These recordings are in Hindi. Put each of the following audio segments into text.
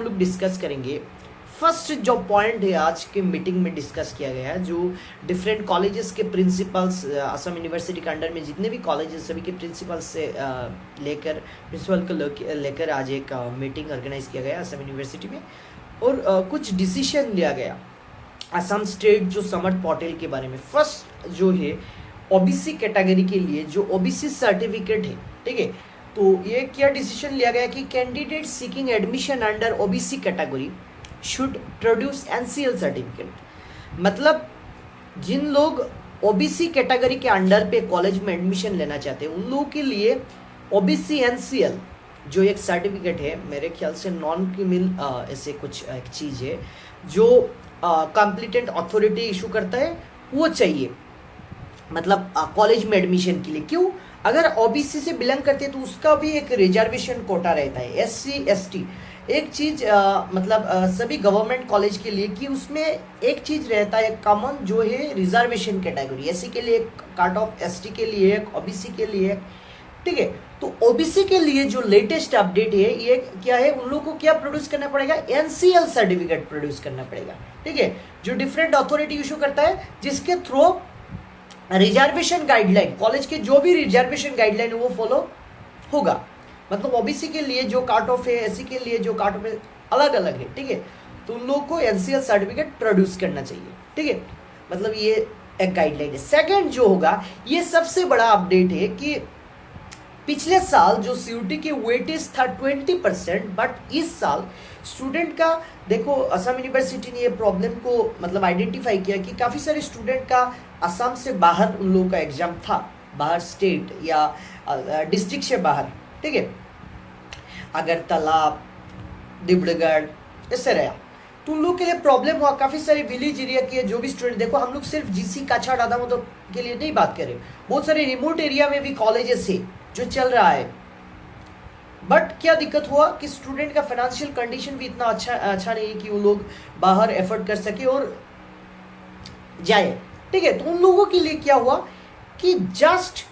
लोग डिस्कस करेंगे। फर्स्ट जो पॉइंट है आज के मीटिंग में डिस्कस किया गया है, जो डिफरेंट कॉलेजेस के प्रिंसिपल्स, असम यूनिवर्सिटी के अंडर में जितने भी कॉलेजेस सभी के प्रिंसिपल से लेकर प्रिंसिपल को लेकर आज एक मीटिंग ऑर्गेनाइज किया गया असम यूनिवर्सिटी में, और कुछ डिसीजन लिया गया असम स्टेट जो समर्थ पोर्टल के बारे में। फर्स्ट जो है ओबीसी कैटेगरी के लिए जो ओबीसी सर्टिफिकेट है, ठीक है, तो ये क्या डिसीजन लिया गया कि candidate seeking admission under OBC category should produce NCL certificate. मतलब जिन लोग ओबीसी कैटेगरी के अंडर पे कॉलेज में एडमिशन लेना चाहते हैं उन लोगों के लिए ओबीसी एनसीएल जो एक सर्टिफिकेट है, मेरे ख्याल से नॉन क्रिमिनल ऐसे कुछ एक चीज़ है जो कॉम्पिटेंट अथॉरिटी इशू करता है, वो चाहिए मतलब कॉलेज में एडमिशन के लिए। क्यों? अगर ओबीसी से बिलोंग करते हैं तो उसका भी एक रिजर्वेशन कोटा रहता है, एससी एसटी एक चीज़ मतलब सभी गवर्नमेंट कॉलेज के लिए कि उसमें एक चीज़ रहता है कॉमन जो है रिजर्वेशन कैटेगरी, एससी के लिए एक कट ऑफ, एसटी के लिए एक, ओबीसी के लिए, ठीक है। तो ओबीसी के लिए जो लेटेस्ट अपडेट है ये क्या है, उन लोगों को क्या प्रोड्यूस करना पड़ेगा, एनसीएल सर्टिफिकेट प्रोड्यूस करना पड़ेगा, ठीक है, जो डिफरेंट अथॉरिटी इशू करता है, जिसके थ्रू रिजर्वेशन गाइडलाइन, कॉलेज के जो भी रिजर्वेशन गाइडलाइन है वो फॉलो होगा। मतलब ओबीसी के लिए जो काट ऑफ है, एससी के लिए जो काट ऑफ है अलग अलग है, ठीक है, तो उन लोगों को एनसीएल सर्टिफिकेट प्रोड्यूस करना चाहिए, ठीक है, मतलब ये एक गाइडलाइन है। सेकंड जो होगा, ये सबसे बड़ा अपडेट है कि पिछले साल जो सीयूटी के वेटेज था 20%, बट इस साल स्टूडेंट का देखो, असम यूनिवर्सिटी ने ये प्रॉब्लम को मतलब आइडेंटिफाई किया कि काफ़ी सारे स्टूडेंट का असम से बाहर उन लोगों का एग्जाम था, बाहर स्टेट या डिस्ट्रिक्ट से बाहर, ठीक है, अगरतला, डिब्रूगढ़ ऐसे रहा, तो उन लोगों के लिए प्रॉब्लम हुआ। काफ़ी सारे विलेज एरिया के जो भी स्टूडेंट, देखो हम लोग सिर्फ जीसी काछाड़ आदामोदो के लिए नहीं बात कर रहे, बहुत सारे रिमोट एरिया में भी कॉलेजेस है जो चल रहा है, बट क्या दिक्कत हुआ कि स्टूडेंट का फाइनेंशियल कंडीशन भी इतना अच्छा नहीं है कि वो लोग बाहर एफर्ट कर सके और जाए, ठीक है। तो उन लोगों के लिए क्या हुआ कि जस्ट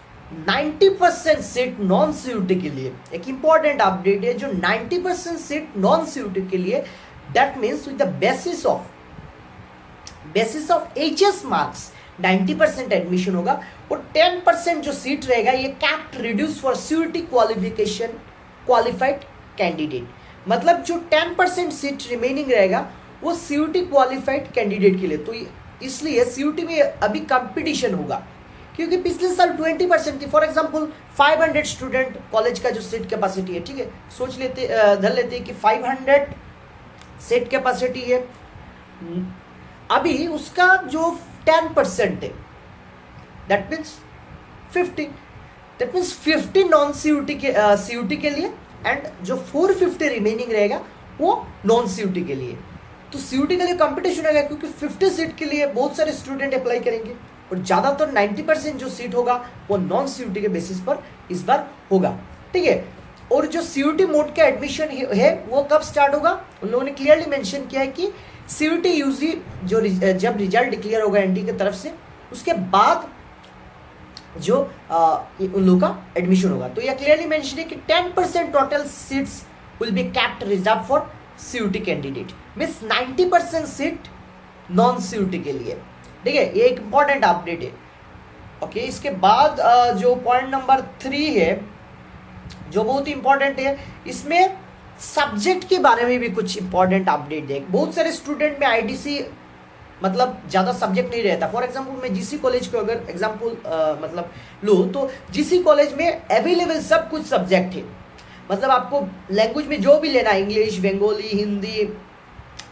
90% सीट नॉन सीयूटी के लिए, एक इंपॉर्टेंट अपडेट है, जो 90% सीट नॉन सीयूटी के लिए, that means with the basis of HS marks 90% admission होगा, और 10% जो सीट रहेगा ये capped reduce for CUET qualification qualified candidate. मतलब जो 10% सीट रिमेनिंग रहेगा वो सीयूटी क्वालिफाइड कैंडिडेट के लिए। तो इसलिए सीयूटी में अभी कंपटीशन होगा, क्योंकि पिछले साल 20% थी। फॉर एग्जांपल 500 स्टूडेंट कॉलेज का जो सीट कैपेसिटी है, ठीक है, सोच लेते धर लेते हैं कि 500 सीट कैपेसिटी है, अभी उसका जो 10% है that means 50, that means 50 non CUET के लिए, एंड जो 450 रिमेनिंग रहेगा वो नॉन सीयूटी के लिए। तो सीयूटी के लिए कंपटीशन होगा, क्योंकि 50 सीट के लिए बहुत सारे स्टूडेंट अप्लाई करेंगे, और ज़्यादातर 90% जो सीट होगा वो नॉन सीयूटी के बेसिस पर इस बार होगा, ठीक है। और जो सीयूटी मोड का एडमिशन है वो कब स्टार्ट होगा, उन लोगों ने क्लियरली मेंशन किया है कि सीयूटी यूजी जो जब रिजल्ट डिक्लेयर होगा एनटी की तरफ से, उसके बाद जो उन लोगों का एडमिशन होगा। तो यह क्लियरली मेंशन है कि 10% total seats will be capped reserve for CUET candidate, means 90% seat non CUET के लिए, ठीक है, ये एक इंपॉर्टेंट अपडेट है। ओके, इसके बाद जो पॉइंट नंबर 3 है जो बहुत इंपॉर्टेंट है, इसमें सब्जेक्ट के बारे में भी कुछ इंपॉर्टेंट अपडेट है। बहुत सारे स्टूडेंट में आईटीसी मतलब ज़्यादा सब्जेक्ट नहीं रहता। फॉर एग्जांपल मैं जीसी कॉलेज को अगर एग्जांपल मतलब लूँ तो जीसी कॉलेज में अवेलेबल सब कुछ सब्जेक्ट है, मतलब आपको लैंग्वेज में जो भी लेना है, इंग्लिश, बंगाली, हिंदी,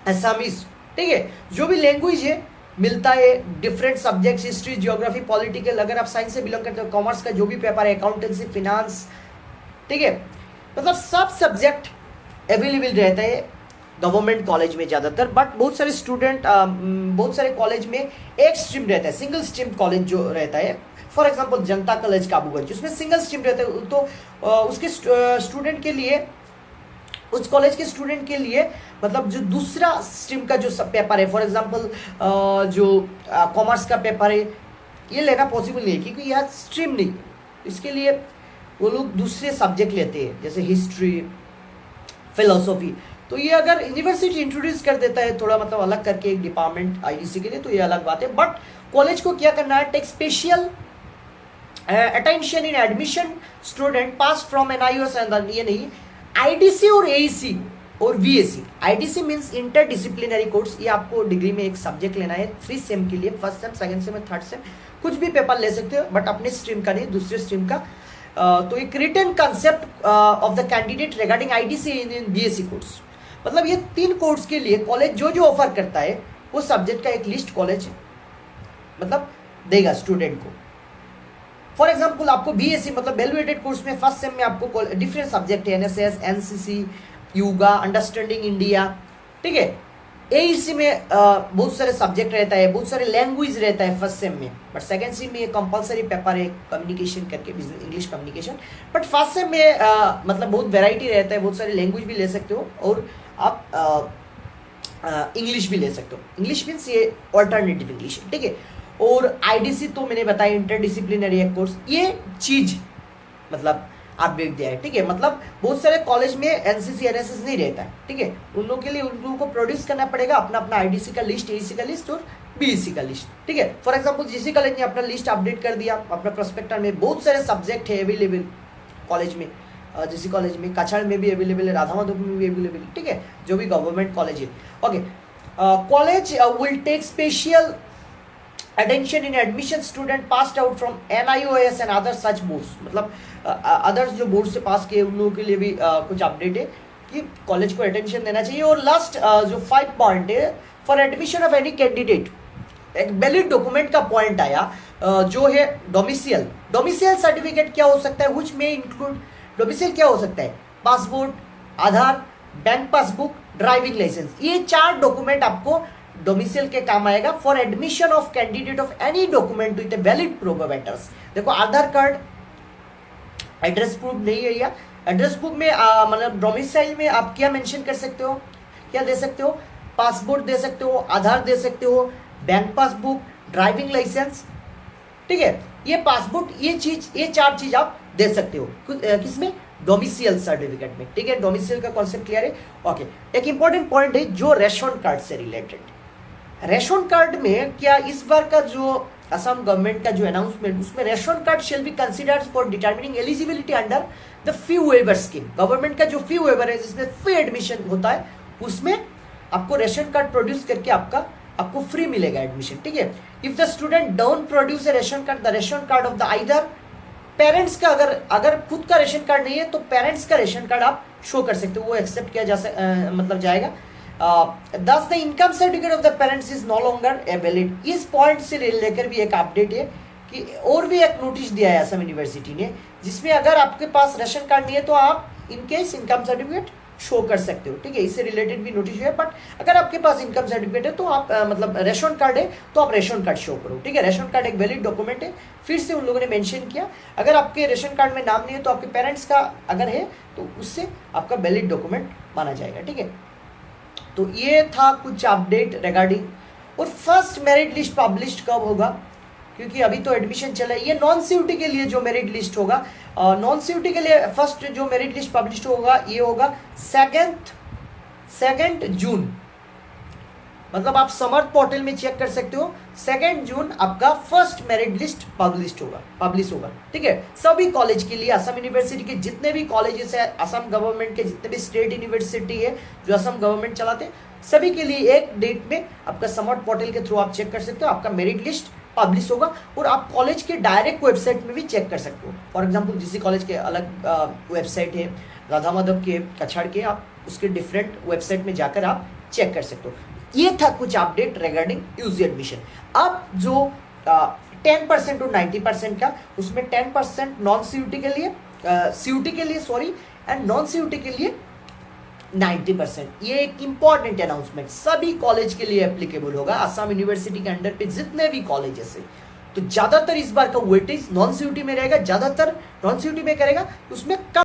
असमीज, ठीक है, जो भी लैंग्वेज है मिलता है। Different subjects, history, geography, political, अगर आप साइंस से बिलोंग करते हो, कॉमर्स का जो भी पेपर है, अकाउंटेंसी, फिनांस, ठीक है, मतलब सब सब्जेक्ट अवेलेबल रहता है गवर्नमेंट कॉलेज में ज़्यादातर। बट बहुत सारे स्टूडेंट बहुत सारे कॉलेज में एक स्ट्रीम रहता है, सिंगल स्ट्रीम कॉलेज जो रहता है। फॉर एग्जांपल जनता कॉलेज काबूगंज, उसमें सिंगल स्ट्रीम रहता है, तो उसके स्टूडेंट के लिए, उस कॉलेज के स्टूडेंट के लिए मतलब जो दूसरा स्ट्रीम का जो सब पेपर है, फॉर एग्जांपल जो कॉमर्स का पेपर है, ये लेना पॉसिबल नहीं है, क्योंकि यह स्ट्रीम नहीं, इसके लिए वो लोग दूसरे सब्जेक्ट लेते हैं, जैसे हिस्ट्री, फिलोसॉफी। तो ये अगर यूनिवर्सिटी इंट्रोड्यूस कर देता है थोड़ा मतलब अलग करके एक डिपार्टमेंट आईडीसी के लिए, तो ये अलग बात है। बट कॉलेज को क्या करना है, take special attention in admission student pass from NIOS and ये नहीं, आईडीसी और एईसी और VAC. IDC means inter disciplinary course, ये आपको डिग्री में एक सब्जेक्ट लेना है 3 सेम के लिए, first sem, second same, third same, कुछ भी पेपर ले सकते हो बट अपने स्ट्रीम का नहीं, दूसरे स्ट्रीम का। तो एक written concept of the candidate regarding IDC in BSc course, मतलब ये 3 कोर्स के लिए कॉलेज जो जो ऑफर करता है वो सब्जेक्ट का एक लिस्ट कॉलेज मतलब देगा स्टूडेंट को। फॉर एग्जाम्पल आपको बीएससी मतलब वैल्यूएटेड कोर्स में फर्स्ट सेम में आपको डिफरेंट सब्जेक्ट है, NSS, NCC, yoga, understanding India, ठीक है। एईसी में बहुत सारे सब्जेक्ट रहता है, बहुत सारे लैंग्वेज रहता है फर्स्ट सेम में, बट सेकंड सेम में ये कंपलसरी पेपर है कम्युनिकेशन करके, business English communication. But first sem में मतलब बहुत वैरायटी रहता है, बहुत सारे लैंग्वेज भी ले सकते हो और आप इंग्लिश भी ले सकते हो। इंग्लिश मीन्स ये ऑल्टरनेटिव इंग्लिश, ठीक है। और आईडीसी तो मैंने बताया इंटरडिसिप्लिनरी एक कोर्स, ये चीज मतलब अपडेट दिया है, ठीक है। मतलब बहुत सारे कॉलेज में एनसीसी एनएसएस नहीं रहता है, ठीक है। उन लोगों के लिए उन लोगों को प्रोड्यूस करना पड़ेगा अपना अपना आईडीसी का लिस्ट, एईसी का लिस्ट और बीएससी का लिस्ट, ठीक है। फॉर एग्जांपल जीसी कॉलेज ने अपना लिस्ट अपडेट कर दिया, अपना प्रोस्पेक्टर में बहुत सारे सब्जेक्ट है अवेलेबल कॉलेज में, जीसी कॉलेज में, कछाड़ में भी अवेलेबल है, राधा माधव में भी अवेलेबल है, ठीक है, जो भी गवर्नमेंट कॉलेज है। Okay, college will take special attention in admission student passed out from NIOS and other such boards, मतलब अदर्स जो बोर्ड से पास किए उन लोगों के लिए भी कुछ अपडेट है कि कॉलेज को अटेंशन देना चाहिए। और लास्ट जो 5 पॉइंट है, for admission of any candidate एक वैलिड डॉक्यूमेंट का पॉइंट आया जो है डोमिसाइल। डोमिसाइल सर्टिफिकेट क्या हो सकता है, व्हिच में इंक्लूड, डोमिसाइल क्या हो सकता है, पासपोर्ट, आधार, बैंक पासबुक, ड्राइविंग लाइसेंस, ये 4 डॉक्यूमेंट आपको डोमिसाइल के काम आएगा for admission of candidate of any document with a valid proof of address. देखो आधार कार्ड एड्रेस प्रूफ नहीं है, या एड्रेस प्रूफ में मतलब डोमिसाइल में आप क्या मेंशन कर सकते हो, क्या दे सकते हो, पासपोर्ट दे सकते हो, आधार दे सकते हो, बैंक पासबुक, ड्राइविंग लाइसेंस, ठीक है। ये पासपोर्ट, ये 4 चीज आप दे सकते हो किसमें, डोमिसाइल सर्टिफिकेट में, ठीक है। डोमिसाइल का कॉन्सेप्ट क्लियर है। ओके, एक इंपॉर्टेंट पॉइंट है जो रेशन कार्ड से रिलेटेड। रेशन कार्ड में क्या इस बार का जो असम गवर्नमेंट का जो अनाउंसमेंट, उसमें ration card shall be considered for determining eligibility under the fee waiver scheme. Government का जो फी वेवर है जिसमें फ्री एडमिशन होता है, उसमें आपको रेशन कार्ड प्रोड्यूस करके आपको फ्री मिलेगा एडमिशन, ठीक है। If the student don't produce a ration card, the ration card of the either parents का, अगर खुद का रेशन कार्ड नहीं है तो पेरेंट्स का रेशन कार्ड आप शो कर सकते हो, वो एक्सेप्ट किया मतलब जाएगा। Thus the income certificate of the parents is no longer a valid। इस पॉइंट से लेकर भी एक अपडेट है कि और भी एक नोटिस दिया है असम यूनिवर्सिटी ने, जिसमें अगर आपके पास राशन कार्ड नहीं है तो आप इनकेस इनकम सर्टिफिकेट शो कर सकते हो, ठीक है। इससे रिलेटेड भी नोटिस है, बट अगर आपके पास इनकम सर्टिफिकेट है तो आप मतलब रेशन कार्ड है तो आप रेशन कार्ड शो करो, ठीक है। रेशन कार्ड एक वैलिड डॉक्यूमेंट है। फिर से उन लोगों ने मेंशन किया, अगर आपके रेशन कार्ड में नाम नहीं है तो आपके पेरेंट्स का अगर है तो उससे आपका वैलिड डॉक्यूमेंट माना जाएगा, ठीक है। तो ये था कुछ अपडेट रिगार्डिंग। और फर्स्ट मेरिट लिस्ट पब्लिश कब होगा, क्योंकि अभी तो एडमिशन चला है। ये नॉन सीयूटी के लिए जो मेरिट लिस्ट होगा, नॉन सीयूटी के लिए फर्स्ट जो मेरिट लिस्ट पब्लिश होगा ये होगा 2 जून। मतलब आप समर्थ पोर्टल में चेक कर सकते हो, 2 जून आपका फर्स्ट मेरिट लिस्ट पब्लिश होगा, ठीक है। सभी कॉलेज के लिए, असम यूनिवर्सिटी के जितने भी कॉलेजेस है, असम गवर्नमेंट के जितने भी स्टेट यूनिवर्सिटी है जो असम गवर्नमेंट चलाते हैं, सभी के लिए एक डेट में आपका समर्थ पोर्टल के थ्रू आप चेक कर सकते हो, आपका मेरिट लिस्ट पब्लिश होगा। और आप कॉलेज के डायरेक्ट वेबसाइट में भी चेक कर सकते हो। फॉर एग्जाम्पल जीसी कॉलेज के अलग वेबसाइट है, राधा माधव के, कछाड़ के, आप उसके डिफरेंट वेबसाइट में जाकर आप चेक कर सकते हो। ये था कुछ अपडेट रिगार्डिंग यूजी एडमिशन। अब जो 10% और 90% का, उसमें 10% नॉन सीयूटी के लिए, सीयूटी के लिए सॉरी, एंड नॉन सीयूटी के लिए 90%। ये एक इंपॉर्टेंट अनाउंसमेंट सभी कॉलेज के लिए एप्लीकेबल होगा असम यूनिवर्सिटी के अंडर पे जितने भी कॉलेजेस है। तो ज्यादातर इस बार का वेटेज नॉन सीयूटी में रहेगा, ज्यादातर नॉन सीयूटी में करेगा, उसमें कम